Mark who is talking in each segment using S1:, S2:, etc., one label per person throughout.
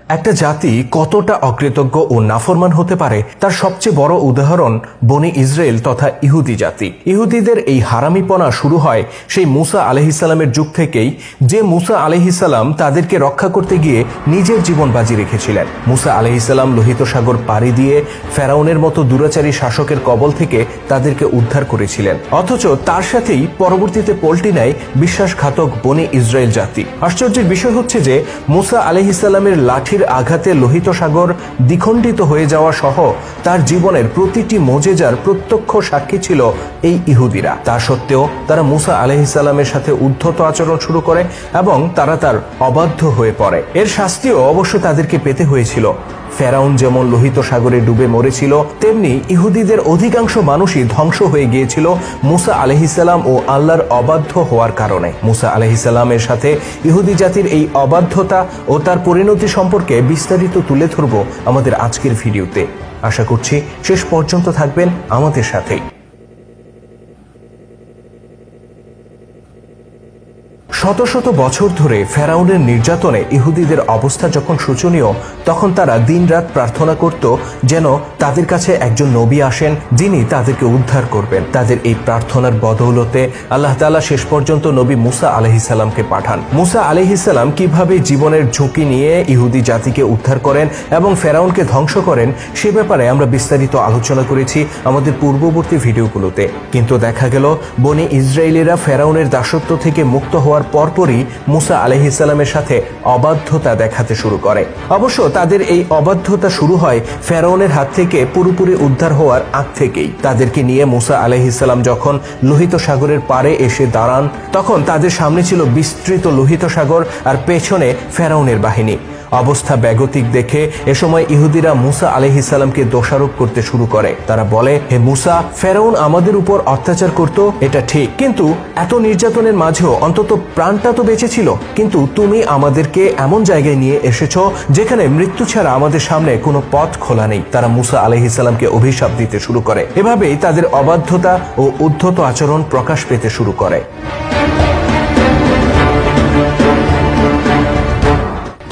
S1: একটা জাতি কতটা অকৃতজ্ঞ ও নাফরমান হতে পারে তার সবচেয়ে বড় উদাহরণ বনি ইসরায়েল তথা ইহুদি জাতি। ইহুদিদের এই হারামিপনা শুরু হয় সেই মুসা আলাইহিসসালামের যুগ থেকেই, যে মুসা আলাইহিসসালাম তাদেরকে রক্ষা করতে গিয়ে নিজের জীবন বাজি রেখেছিলেন। মুসা আলাইহিসসালাম লোহিত সাগর পাড়ি দিয়ে ফেরাউনের মতো দুরাচারী শাসকের কবল থেকে তাদেরকে উদ্ধার করেছিলেন, অথচ তার সাথেই পরবর্তীতে পল্টি নেয় বিশ্বাসঘাতক বনি ইসরায়েল জাতি। আশ্চর্যের বিষয় হচ্ছে যে মুসা আলাইহিসসালামের লাঠির আঘাতে লোহিত সাগর দ্বিখণ্ডিত হয়ে যাওয়া সহ তার জীবনের প্রতিটি মোজেজার প্রত্যক্ষ সাক্ষী ছিল এই ইহুদিরা। তা সত্ত্বেও তারা মুসা আলাইহিসসালামের সাথে উদ্ধত আচরণ শুরু করে এবং তারা তার অবাধ্য হয়ে পড়ে। এর শাস্তিও অবশ্য তাদেরকে পেতে হয়েছিল। ফেরাউন যেমন লোহিত সাগরে ডুবে মরেছিল, তেমনি ইহুদিদের অধিকাংশ মানুষই ধ্বংস হয়ে গিয়েছিল মুসা আলাইহিসসালাম ও আল্লাহর অবাধ্য হওয়ার কারণে। মুসা আলাইহিসসালামের সাথে ইহুদি জাতির এই অবাধ্যতা ও তার পরিণতি সম্পর্কে বিস্তারিত তুলে ধরব আমাদের আজকের ভিডিওতে। আশা করছি শেষ পর্যন্ত থাকবেন আমাদের সাথেই। শত শত বছর ধরে ফেরাউনের নির্যাতনে ইহুদিদের অবস্থা যখন শোচনীয়, তখন তারা দিনরাত প্রার্থনা করত যেন তাদের কাছে একজন নবী আসেন যিনি তাদেরকে উদ্ধার করবেন। তাদের এই প্রার্থনার বদৌলতে আল্লাহ তাআলা শেষ পর্যন্ত নবী মুসা আলাইহিসসালামকে পাঠান। মুসা আলাইহিসসালাম কিভাবে জীবনের ঝুঁকি নিয়ে ইহুদি জাতিকে উদ্ধার করেন এবং ফেরাউনকে ধ্বংস করেন সে ব্যাপারে আমরা বিস্তারিত আলোচনা করেছি আমাদের পূর্ববর্তী ভিডিওগুলোতে। কিন্তু দেখা গেল বনি ইসরায়েলিরা ফেরাউনের দাসত্ব থেকে মুক্ত হওয়ার পরপরই মুসা আলাইহিসসালামের সাথে অবাধ্যতা দেখাতে শুরু করে। অবশ্য তাদের এই অবাধ্যতা শুরু হয় ফেরাউনের হাত থেকে পুরোপুরি উদ্ধার হওয়ার আগ থেকেই। তাদেরকে নিয়ে মুসা আলাইহিসসালাম যখন লোহিত সাগরের পাড়ে এসে দাঁড়ান, তখন তাদের সামনে ছিল বিস্তৃত লোহিত সাগর আর পেছনে ফেরাউনের বাহিনী। অবস্থা বেগতিক দেখে এ সময় ইহুদিরা মুসা আলাইহিসসালামকে দোষারোপ করতে শুরু করে। তারা বলে, হে মুসা, ফেরাউন আমাদের উপর অত্যাচার করত, এটা ঠিক, কিন্তু এত নির্যাতনের মাঝেও অন্তত প্রাণটা তো বেঁচে ছিল। কিন্তু তুমি আমাদেরকে এমন জায়গায় নিয়ে এসেছো যেখানে মৃত্যু ছাড়া আমাদের সামনে কোনো পথ খোলা নেই। তারা মুসা আলাইহিসসালামকে অভিশাপ দিতে শুরু করে। এভাবেই তাদের অবাধ্যতা ও উদ্ধত আচরণ প্রকাশ পেতে শুরু করে।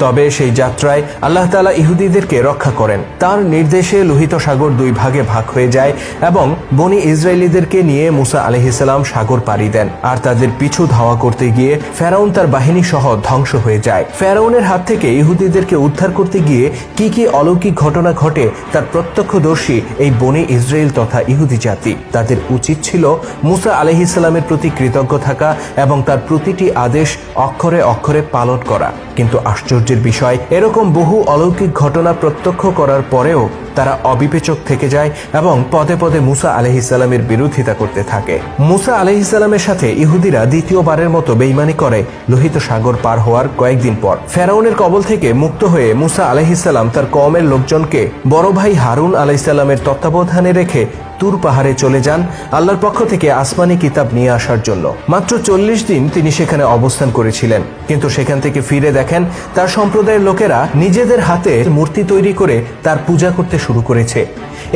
S1: তবে সেই যাত্রায় আল্লাহ তাআলা ইহুদিদেরকে রক্ষা করেন। তার নির্দেশে লোহিত সাগর দুই ভাগে ভাগ হয়ে যায় এবং বনি ইসরায়েলিদেরকে নিয়ে মুসা আলাইহিসসালাম সাগর পাড়ি দেন। আর তাদের পিছু ধাওয়া করতে গিয়ে ফেরাউন তার বাহিনী সহ ধ্বংস হয়ে যায়। ফেরাউনের হাত থেকে ইহুদিদেরকে উদ্ধার করতে গিয়ে কি কি অলৌকিক ঘটনা ঘটে তার প্রত্যক্ষদর্শী এই বনি ইসরায়েল তথা ইহুদি জাতি। তাদের উচিত ছিল মুসা আলাইহিসসালামের প্রতি কৃতজ্ঞ থাকা এবং তার প্রতিটি আদেশ অক্ষরে অক্ষরে পালন করা। কিন্তু আশ্চর্যের বিষয়, এরকম বহু অলৌকিক ঘটনা প্রত্যক্ষ করার পরেও তারা অবিবেচক থেকে যায় এবং পদে পদে মুসা আলাইহিসসালামের বিরোধিতা করতে থাকে। মুসা আলাইহিসসালামের সাথে ইহুদিরা দ্বিতীয়বারের মতো বেঈমানি করে লোহিত সাগর পার হওয়ার কয়েকদিন পর। ফেরাউনের কবল থেকে মুক্ত হয়ে মুসা আলাইহিসসালাম তার কওমের লোকজনকে বড় ভাই হারুন আলাইহিসসালামের তত্ত্বাবধানে রেখে তুর পাহাড়ে চলে যান আল্লাহর পক্ষ থেকে আসমানি কিতাব নিয়ে আসার জন্য। মাত্র 40 দিন তিনি সেখানে অবস্থান করেছিলেন, কিন্তু সেখান থেকে ফিরে দেখেন তার সম্প্রদায়ের লোকেরা নিজেদের হাতে মূর্তি তৈরি করে তার পূজা করতে শুরু করেছে।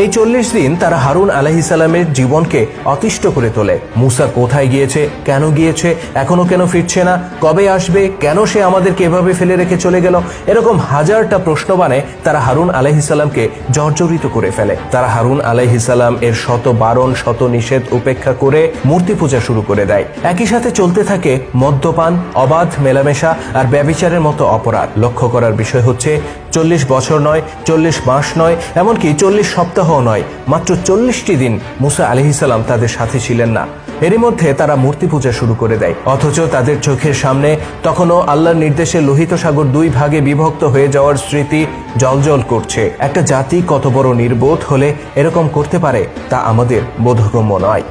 S1: এই 40 দিন তারা হারুন আলাইহিসসালামের জীবনকে অতিষ্ঠ করে তোলে। মুসা কোথায় গিয়েছে, কেন গিয়েছে, এখনো কেন ফিরছে না, কবে আসবে, কেন সে আমাদেরকে এভাবে ফেলে রেখে চলে গেল, এরকম হাজারটা প্রশ্ন বানে তারা হারুন আলাইহিসসালামকে জর্জরিত করে ফেলে। তারা হারুন আলাইহিসসালাম এর শত বারণ শত নিষেধ উপেক্ষা করে মূর্তি পূজা শুরু করে দেয়। একই সাথে চলতে থাকে মদ্যপান, অবাধ মেলামেশা আর ব্যভিচারের মতো অপরাধ। লক্ষ্য করার বিষয় হচ্ছে 40 বছর নয়, 40 মাস নয়, এমনকি 40 সপ্তাহ নয়, মাত্র 40টি দিন মুসা আলাইহিসসালাম তাদের সাথে ছিলেন না। এরই মধ্যে তারা মূর্তি পূজা শুরু করে দেয়, অথচ তাদের চোখের সামনে তখনও আল্লাহর নির্দেশে লোহিত সাগর দুই ভাগে বিভক্ত হয়ে যাওয়ার স্মৃতি জ্বলজ্বল করছে। একটা জাতি কত বড় নির্বোধ হলে এরকম করতে পারে তা আমাদের বোধগম্য নয়।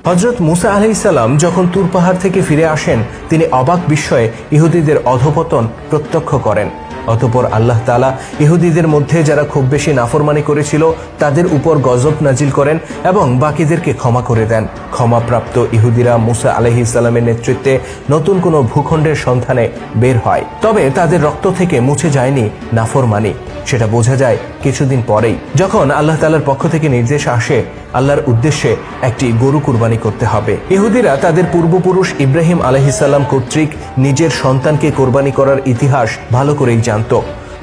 S1: হযরত মুসা আলাইহিসসালাম যখন তুর পাহাড় থেকে ফিরে আসেন, তিনি অবাক বিস্ময়ে ইহুদিদের অধঃপতন প্রত্যক্ষ করেন। অতঃপর আল্লাহ তাআলা ইহুদিদের মধ্যে যারা খুব বেশি নাফরমানি করেছিল তাদের উপর গজব নাজিল করেন এবং বাকিদেরকে ক্ষমা করে দেন। ক্ষমাপ্রাপ্ত ইহুদিরা মুসা আলাইহিসসালামের নেতৃত্বে নতুন কোনো ভূখণ্ডের সন্ধানে বের হয়। তবে তাদের রক্ত থেকে মুছে যায়নি নাফরমানি। সেটা বোঝা যায় কিছুদিন পরেই, যখন আল্লাহ তাআলার পক্ষ থেকে নির্দেশ আসে আল্লাহর উদ্দেশ্যে একটি গরু কুরবানি করতে হবে। ইহুদিরা তাদের পূর্বপুরুষ ইব্রাহিম আলাইহিসসালাম কর্তৃক নিজের সন্তানকে কোরবানি করার ইতিহাস ভালো করেই জানত।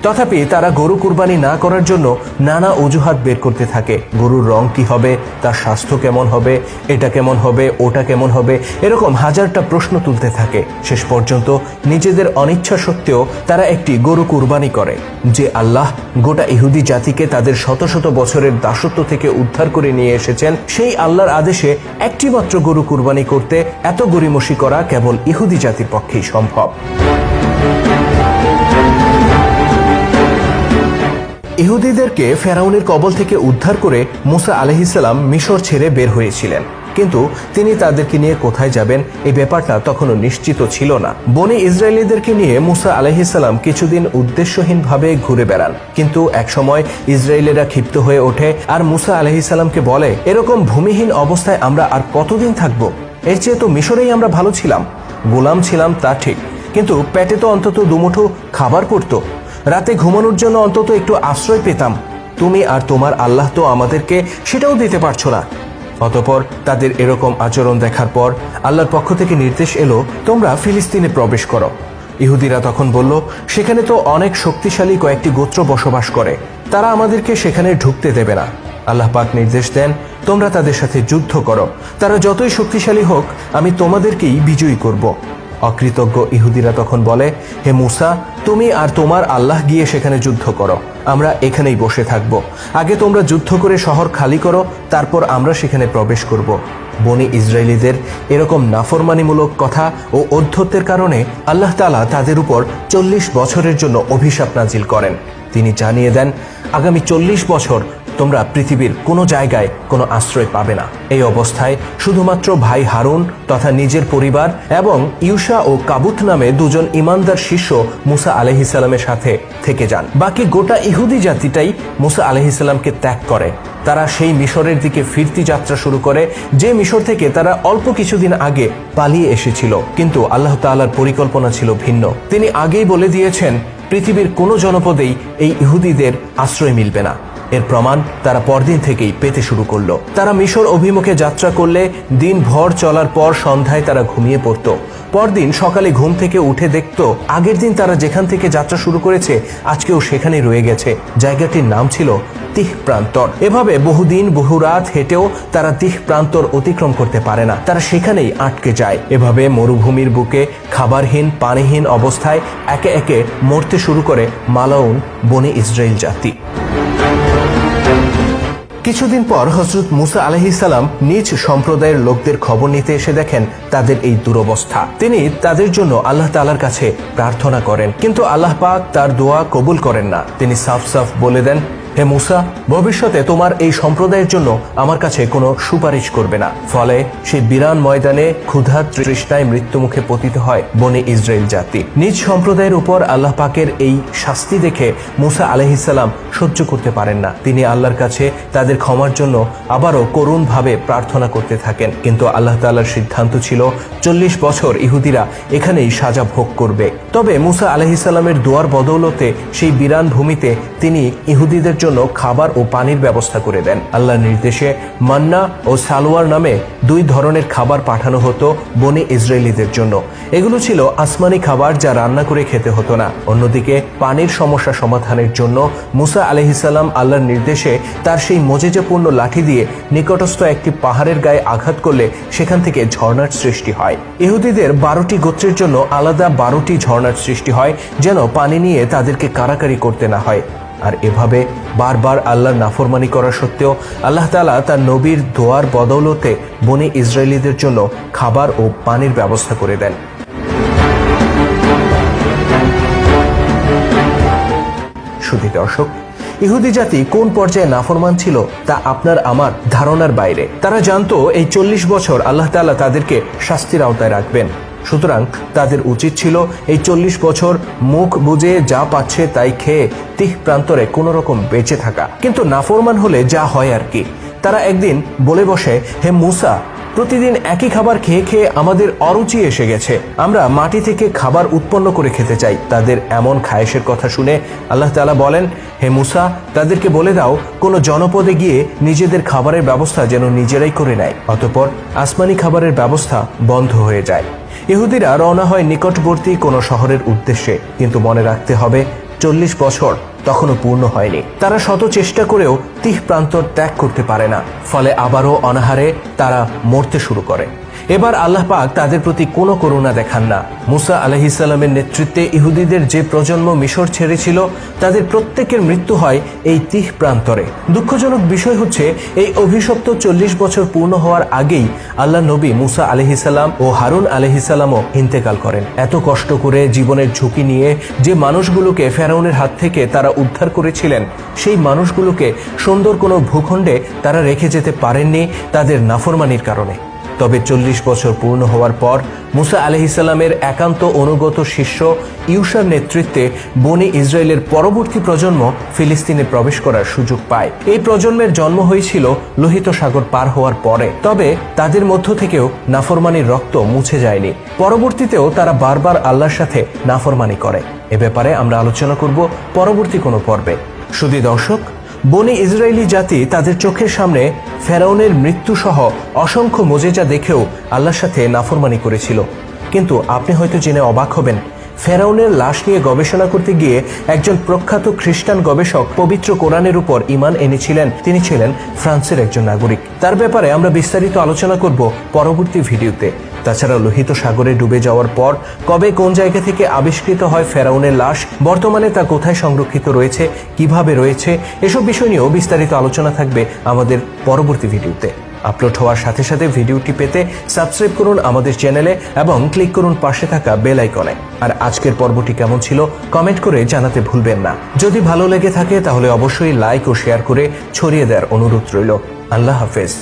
S1: তথাপি তারা গরু কুরবানি না করার জন্য নানা অজুহাত বের করতে থাকে। গরুর রং কি হবে, তার স্বাস্থ্য কেমন হবে, এটা কেমন হবে, ওটা কেমন হবে, এরকম হাজারটা প্রশ্ন তুলতে থাকে। শেষ পর্যন্ত নিজেদের অনিচ্ছা সত্ত্বেও তারা একটি গরু কুরবানি করে। যে আল্লাহ গোটা ইহুদি জাতিকে তাদের শত শত বছরের দাসত্ব থেকে উদ্ধার করে নিয়ে এসেছেন, সেই আল্লাহর আদেশে একটি মাত্র গরু কুরবানি করতে এত গরিমসি করা কেবল ইহুদি জাতির পক্ষেই সম্ভব। ইহুদিদেরকে ফেরাউনের কবল থেকে উদ্ধার করে মুসা আলাইহিসসালাম মিশর ছেড়ে বের হয়েছিলেন, কিন্তু তিনি তাদেরকে নিয়ে কোথায় যাবেন এই ব্যাপারটা তখনও নিশ্চিত ছিল না। বনি ইসরায়েলিদেরকে নিয়ে মুসা আলাইহিসসালাম কিছুদিন উদ্দেশ্যহীনভাবে ঘুরে বেড়ান, কিন্তু একসময় ইসরায়েলেরা ক্ষিপ্ত হয়ে ওঠে আর মুসা আলাইহিসসালামকে বলে, এরকম ভূমিহীন অবস্থায় আমরা আর কতদিন থাকব? এর চেয়ে তো মিশরেই আমরা ভালো ছিলাম। গোলাম ছিলাম তা ঠিক, কিন্তু পেটে তো অন্তত দুমুঠো খাবার পড়তো, রাতে ঘুমানোর জন্য অন্তত একটু আশ্রয় পেতাম। তুমি আর তোমার আল্লাহ তো আমাদেরকে সেটাও দিতে পারছো না। অতঃপর তাদের এরকম আচরণ দেখার পর আল্লাহর পক্ষ থেকে নির্দেশ এলো, তোমরা ফিলিস্তিনে প্রবেশ করো। ইহুদিরা তখন বলল, সেখানে তো অনেক শক্তিশালী কয়েকটি গোত্র বসবাস করে, তারা আমাদেরকে সেখানে ঢুকতে দেবে না। আল্লাহ পাক নির্দেশ দেন, তোমরা তাদের সাথে যুদ্ধ করো, তারা যতই শক্তিশালী হোক আমি তোমাদেরকেই বিজয়ী করব। অকৃতজ্ঞ ইহুদিরা তখন বলে, হে মুসা, তুমি আর তোমার আল্লাহ গিয়ে সেখানে যুদ্ধ করো, আমরা এখানেই বসে থাকব। আগে তোমরা যুদ্ধ করে শহর খালি করো, তারপর আমরা সেখানে প্রবেশ করব। বনি ইসরায়েলিদের এরকম নাফরমানিমূলক কথা ও অধ্যত্বের কারণে আল্লাহ তাআলা তাদের উপর 40 বছরের জন্য অভিশাপ নাজিল করেন। তিনি জানিয়ে দেন, আগামী 40 বছর তোমরা পৃথিবীর কোনো জায়গায় কোনো আশ্রয় পাবে না। এই অবস্থায় শুধুমাত্র ভাই হারুন তথা নিজের পরিবার এবং ইউশা ও কাবুত নামে দুজন ইমানদার শিষ্য মুসা আলাইহিসসালামের সাথে থেকে যান। বাকি গোটা ইহুদি জাতিটাই মুসা আলাইহিসসালামকে ত্যাগ করে। তারা সেই মিশরের দিকে ফিরতি যাত্রা শুরু করে, যে মিশর থেকে তারা অল্প কিছুদিন আগে পালিয়ে এসেছিল। কিন্তু আল্লাহ তাআলার পরিকল্পনা ছিল ভিন্ন। তিনি আগেই বলে দিয়েছেন, পৃথিবীর কোনো জনপদেই এই ইহুদিদের আশ্রয় মিলবে না। এর প্রমাণ তারা পরদিন থেকেই পেতে শুরু করলো। তারা মিশর অভিমুখে যাত্রা করলে দিন ভর চলার পর সন্ধ্যায় তারা ঘুমিয়ে পড়তো। পরদিন সকালে ঘুম থেকে উঠে দেখত আগের দিন তারা যেখান থেকে যাত্রা শুরু করেছে আজকেও সেখানে রয়ে গেছে। জায়গাটির নাম ছিল তিহ প্রান্তর। এভাবে বহুদিন বহু রাত হেঁটেও তারা তিহ প্রান্তর অতিক্রম করতে পারে না, তারা সেখানেই আটকে যায়। এভাবে মরুভূমির বুকে খাবারহীন পানিহীন অবস্থায় একে একে মরতে শুরু করে মালাউন বনি ইসরায়েল জাতি। কিছুদিন পর হযরত মুসা আলাইহিসসালাম নিজ সম্প্রদায়ের লোকদের খবর নিতে এসে দেখেন তাদের এই দুরবস্থা। তিনি তাদের জন্য আল্লাহ তাআলার কাছে প্রার্থনা করেন, কিন্তু আল্লাহ পাক তার দোয়া কবুল করেন না। তিনি সাফ সাফ বলে দেন, হে মুসা, ভবিষ্যতে তোমার এই সম্প্রদায়ের জন্য আমার কাছে কোনো সুপারিশ করবে না। ফলে সেই বিরান ময়দানে ক্ষুধা তৃষ্ণায় মৃত্যুমুখে পতিত হয় বনি ইসরায়েল জাতি। নিজ সম্প্রদায়ের উপর আল্লাহ পাকের এই শাস্তি দেখে মুসা আলাইহিসসালাম সহ্য করতে পারেন না। তিনি আল্লাহর কাছে তাদের ক্ষমার জন্য আবারও করুণভাবে প্রার্থনা করতে থাকেন, কিন্তু আল্লাহ তাআলার সিদ্ধান্ত ছিল 40 বছর ইহুদিরা এখানেই সাজা ভোগ করবে। তবে মুসা আলাইহিসসালামের দোয়ার বদৌলতে সেই বিরান ভূমিতে তিনি ইহুদিদের জন্য খাবার ও পানির ব্যবস্থা করে দেন। আল্লাহর নির্দেশে মান্না ও সালোয়ার নামে 2 ধরনের খাবার পাঠানো হতো বনি ইসরায়েলিদের জন্য। এগুলো ছিল আসমানি খাবার যা রান্না করে খেতে হতো না। অন্যদিকে পানির সমস্যা সমাধানের জন্য মুসা আলাইহিসসালাম আল্লাহর নির্দেশে তার সেই মজেজাপূর্ণ লাঠি দিয়ে নিকটস্থ একটি পাহাড়ের গায়ে আঘাত করলে সেখান থেকে ঝর্ণার সৃষ্টি হয়। ইহুদিদের 12টি গোত্রের জন্য আলাদা 12টি ঝর্ণার সৃষ্টি হয়, যেন পানি নিয়ে তাদেরকে কারাকারি করতে না হয়। আর এভাবে বারবার আল্লাহর নাফরমানি করা সত্ত্বেও আল্লাহ তাআলা তার নবীর দোয়ার বদৌলতে বনি ইসরায়েলিদের জন্য খাবার ও পানির ব্যবস্থা করে দেন। শুধু দর্শক, ইহুদি জাতি কোন পর্যায়ে নাফরমান ছিল তা আপনার আমার ধারণার বাইরে। তারা জানতো এই 40 বছর আল্লাহ তাআলা তাদেরকে শাস্তির আওতায় রাখবেন। সুতরাং তাদের উচিত ছিল এই 40 বছর মুখ বুজে যা পাচ্ছে তাই খেয়ে তিহ প্রান্তরে কোনো রকম বেঁচে থাকা। কিন্তু নাফরমান হলে যা হয় আর কি। তারা একদিন বলে বসে, হে মুসা, প্রতিদিন একই খাবার খেয়ে খেয়ে আমাদের অরুচি এসে গেছে। আমরা মাটি থেকে খাবার উৎপন্ন করে খেতে চাই। তাদের এমন খায়েশের কথা শুনে আল্লাহ তাআলা বলেন, হে মুসা, তাদেরকে বলে দাও কোনো জনপদে গিয়ে নিজেদের খাবারের ব্যবস্থা যেন নিজেরাই করে নেয়। অতঃপর আসমানি খাবারের ব্যবস্থা বন্ধ হয়ে যায়। ইহুদিরা রওনা হয় নিকটবর্তী কোনো শহরের উদ্দেশ্যে, কিন্তু মনে রাখতে হবে 40 বছর তখনও পূর্ণ হয়নি। তারা শত চেষ্টা করেও তিহ প্রান্তর ত্যাগ করতে পারে না, ফলে আবারও অনাহারে তারা মরতে শুরু করে। এবার আল্লাহ পাক তাদের প্রতি কোনো করুণা দেখান না। মুসা আলাইহিস সালামের নেতৃত্বে ইহুদিদের যে প্রজন্ম মিশর ছেড়েছিল তাদের প্রত্যেকের মৃত্যু হয় এই তিহ প্রান্তরে। দুঃখজনক বিষয় হচ্ছে এই অভিশপ্ত 40 বছর পূর্ণ হওয়ার আগেই আল্লাহ নবী মুসা আলাইহিস সালাম ও হারুন আলাইহিস সালামও ইন্তেকাল করেন। এত কষ্ট করে জীবনের ঝুঁকি নিয়ে যে মানুষগুলোকে ফেরাউনের হাত থেকে তারা উদ্ধার করেছিলেন, সেই মানুষগুলোকে সুন্দর কোনো ভূখণ্ডে তারা রেখে যেতে পারেননি তাদের নাফরমানির কারণে। তবে 40 বছর পূর্ণ হওয়ার পর মুসা আলাইহিস সালামের একান্ত অনুগত শিষ্য ইউশার নেতৃত্বে বনি ইসরায়েলের পরবর্তী প্রজন্ম ফিলিস্তিনে প্রবেশ করার সুযোগ পায়। এই প্রজন্মের জন্ম হয়েছিল লোহিত সাগর পার হওয়ার পরে। তবে তাদের মধ্য থেকেও নাফরমানির রক্ত মুছে যায়নি। পরবর্তীতেও তারা বারবার আল্লাহর সাথে নাফরমানি করে। এ ব্যাপারে আমরা আলোচনা করব পরবর্তী কোনো পর্বে। শুধু দর্শক, বনি ইসরায়েলি জাতি তাদের চোখের সামনে ফেরাউনের মৃত্যু সহ অসংখ্য মোজেজা দেখেও আল্লাহর সাথে নাফরমানি করেছিল। কিন্তু আপনি হয়তো জেনে অবাক হবেন, ফেরাউনের লাশ নিয়ে গবেষণা করতে গিয়ে একজন প্রখ্যাত খ্রিস্টান গবেষক পবিত্র কোরআনের উপর ঈমান এনেছিলেন। তিনি ছিলেন ফ্রান্সের একজন নাগরিক। তার ব্যাপারে আমরা বিস্তারিত আলোচনা করব পরবর্তী ভিডিওতে। তাছাড়া লোহিত সাগরে ডুবে যাওয়ার পর কবে কোন জায়গা থেকে আবিষ্কৃত হয় ফেরাউনের লাশ, বর্তমানে তা কোথায় সংরক্ষিত রয়েছে, কিভাবে রয়েছে, এসব বিষয় নিয়েও বিস্তারিত আলোচনা থাকবে আমাদের পরবর্তী ভিডিওতে। আপলোড হওয়ার সাথে সাথে ভিডিওটি পেতে সাবস্ক্রাইব করুন আমাদের চ্যানেলে এবং ক্লিক করুন পাশে থাকা বেল আইকনে। আর আজকের পর্বটি কেমন ছিল কমেন্ট করে জানাতে ভুলবেন না। যদি ভালো লেগে থাকে তাহলে অবশ্যই লাইক ও শেয়ার করে ছড়িয়ে দেওয়ার অনুরোধ রইল। আল্লাহ হাফেজ।